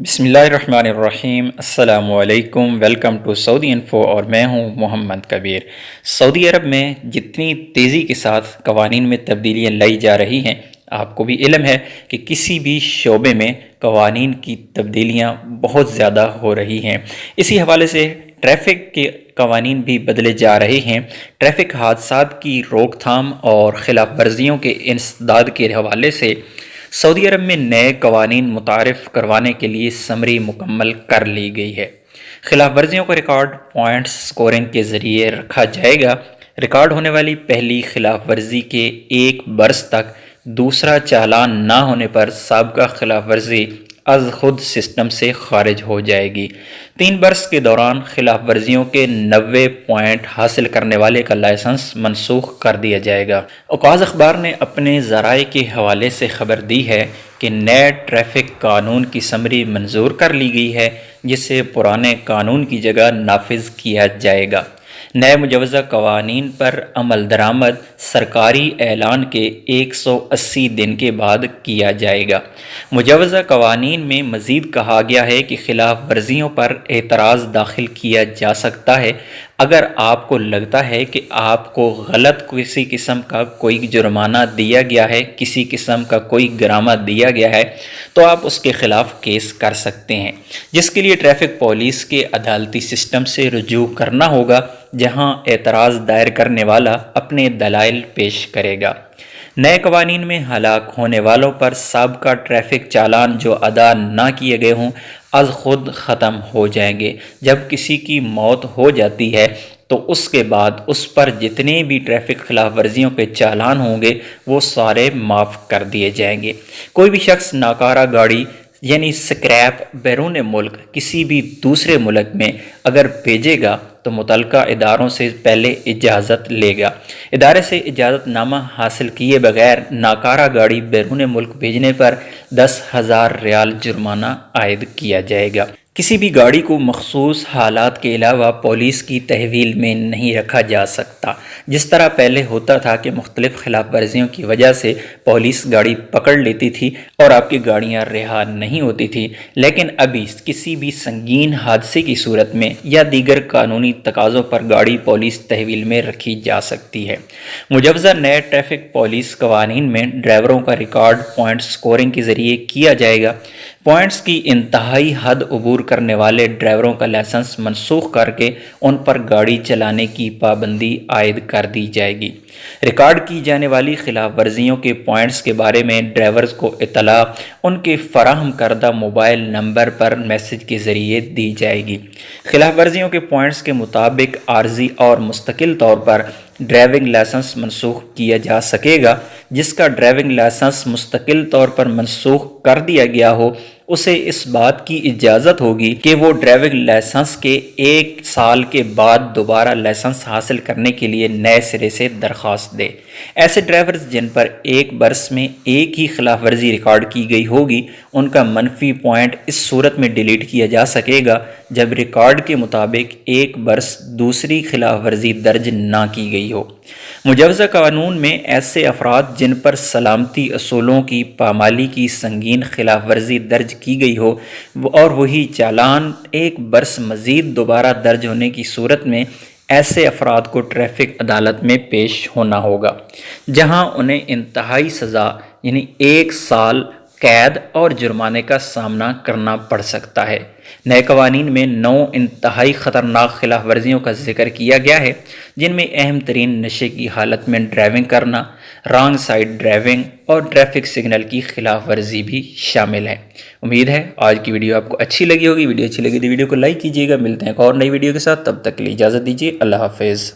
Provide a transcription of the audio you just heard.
بسم اللہ الرحمن الرحیم۔ السلام علیکم، ویلکم ٹو سعودی انفو، اور میں ہوں محمد کبیر۔ سعودی عرب میں جتنی تیزی کے ساتھ قوانین میں تبدیلیاں لائی جا رہی ہیں، آپ کو بھی علم ہے کہ کسی بھی شعبے میں قوانین کی تبدیلیاں بہت زیادہ ہو رہی ہیں۔ اسی حوالے سے ٹریفک کے قوانین بھی بدلے جا رہے ہیں۔ ٹریفک حادثات کی روک تھام اور خلاف ورزیوں کے انسداد کے حوالے سے سعودی عرب میں نئے قوانین متعارف کروانے کے لیے سمری مکمل کر لی گئی ہے۔ خلاف ورزیوں کا ریکارڈ پوائنٹس سکورنگ کے ذریعے رکھا جائے گا۔ ریکارڈ ہونے والی پہلی خلاف ورزی کے ایک برس تک دوسرا چالان نہ ہونے پر سابقہ خلاف ورزی از خود سسٹم سے خارج ہو جائے گی۔ 3 برس کے دوران خلاف ورزیوں کے 90 پوائنٹ حاصل کرنے والے کا لائسنس منسوخ کر دیا جائے گا۔ اوقاز اخبار نے اپنے ذرائع کے حوالے سے خبر دی ہے کہ نئے ٹریفک قانون کی سمری منظور کر لی گئی ہے، جسے پرانے قانون کی جگہ نافذ کیا جائے گا۔ نئے مجوزہ قوانین پر عمل درآمد سرکاری اعلان کے 180 دن کے بعد کیا جائے گا۔ مجوزہ قوانین میں مزید کہا گیا ہے کہ خلاف ورزیوں پر اعتراض داخل کیا جا سکتا ہے۔ اگر آپ کو لگتا ہے کہ آپ کو غلط کسی قسم کا کوئی جرمانہ دیا گیا ہے، کسی قسم کا کوئی گرامہ دیا گیا ہے، تو آپ اس کے خلاف کیس کر سکتے ہیں، جس کے لیے ٹریفک پولیس کے عدالتی سسٹم سے رجوع کرنا ہوگا، جہاں اعتراض دائر کرنے والا اپنے دلائل پیش کرے گا۔ نئے قوانین میں ہلاک ہونے والوں پر سابقہ ٹریفک چالان جو ادا نہ کیے گئے ہوں از خود ختم ہو جائیں گے۔ جب کسی کی موت ہو جاتی ہے تو اس کے بعد اس پر جتنے بھی ٹریفک خلاف ورزیوں کے چالان ہوں گے وہ سارے معاف کر دیے جائیں گے۔ کوئی بھی شخص ناکارہ گاڑی یعنی سکریپ بیرون ملک کسی بھی دوسرے ملک میں اگر بھیجے گا تو متعلقہ اداروں سے پہلے اجازت لے گا۔ ادارے سے اجازت نامہ حاصل کیے بغیر ناکارہ گاڑی بیرون ملک بھیجنے پر 10,000 ریال جرمانہ عائد کیا جائے گا۔ کسی بھی گاڑی کو مخصوص حالات کے علاوہ پولیس کی تحویل میں نہیں رکھا جا سکتا، جس طرح پہلے ہوتا تھا کہ مختلف خلاف ورزیوں کی وجہ سے پولیس گاڑی پکڑ لیتی تھی اور آپ کی گاڑیاں رہا نہیں ہوتی تھی، لیکن ابھی کسی بھی سنگین حادثے کی صورت میں یا دیگر قانونی تقاضوں پر گاڑی پولیس تحویل میں رکھی جا سکتی ہے۔ مجوزہ نئے ٹریفک پولیس قوانین میں ڈرائیوروں کا ریکارڈ پوائنٹ سکورنگ کے ذریعے کیا جائے گا۔ پوائنٹس کی انتہائی حد عبور کرنے والے ڈرائیوروں کا لائسنس منسوخ کر کے ان پر گاڑی چلانے کی پابندی عائد کر دی جائے گی۔ ریکارڈ کی جانے والی خلاف ورزیوں کے پوائنٹس کے بارے میں ڈرائیورز کو اطلاع ان کے فراہم کردہ موبائل نمبر پر میسج کے ذریعے دی جائے گی۔ خلاف ورزیوں کے پوائنٹس کے مطابق عارضی اور مستقل طور پر ڈرائیونگ لائسنس منسوخ کیا جا سکے گا۔ جس کا ڈرائیونگ لائسنس مستقل طور پر منسوخ کر دیا گیا ہو اسے اس بات کی اجازت ہوگی کہ وہ ڈرائیونگ لائسنس کے 1 سال کے بعد دوبارہ لائسنس حاصل کرنے کے لیے نئے سرے سے درخواست دے۔ ایسے ڈرائیورز جن پر ایک برس میں ایک ہی خلاف ورزی ریکارڈ کی گئی ہوگی، ان کا منفی پوائنٹ اس صورت میں ڈیلیٹ کیا جا سکے گا جب ریکارڈ کے مطابق ایک برس دوسری خلاف ورزی درج نہ کی گئی ہو۔ مجوزہ قانون میں ایسے افراد جن پر سلامتی اصولوں کی پامالی کی سنگین خلاف ورزی درج کی گئی ہو اور وہی چالان ایک برس مزید دوبارہ درج ہونے کی صورت میں ایسے افراد کو ٹریفک عدالت میں پیش ہونا ہوگا، جہاں انہیں انتہائی سزا یعنی 1 سال قید اور جرمانے کا سامنا کرنا پڑ سکتا ہے۔ نئے قوانین میں 9 انتہائی خطرناک خلاف ورزیوں کا ذکر کیا گیا ہے، جن میں اہم ترین نشے کی حالت میں ڈرائیونگ کرنا، رانگ سائیڈ ڈرائیونگ اور ٹریفک سگنل کی خلاف ورزی بھی شامل ہے۔ امید ہے آج کی ویڈیو آپ کو اچھی لگی ہوگی۔ ویڈیو اچھی لگی تو ویڈیو کو لائک کیجیے گا۔ ملتے ہیں ایک اور نئی ویڈیو کے ساتھ، تب تک کے لیے اجازت دیجیے۔ اللہ حافظ۔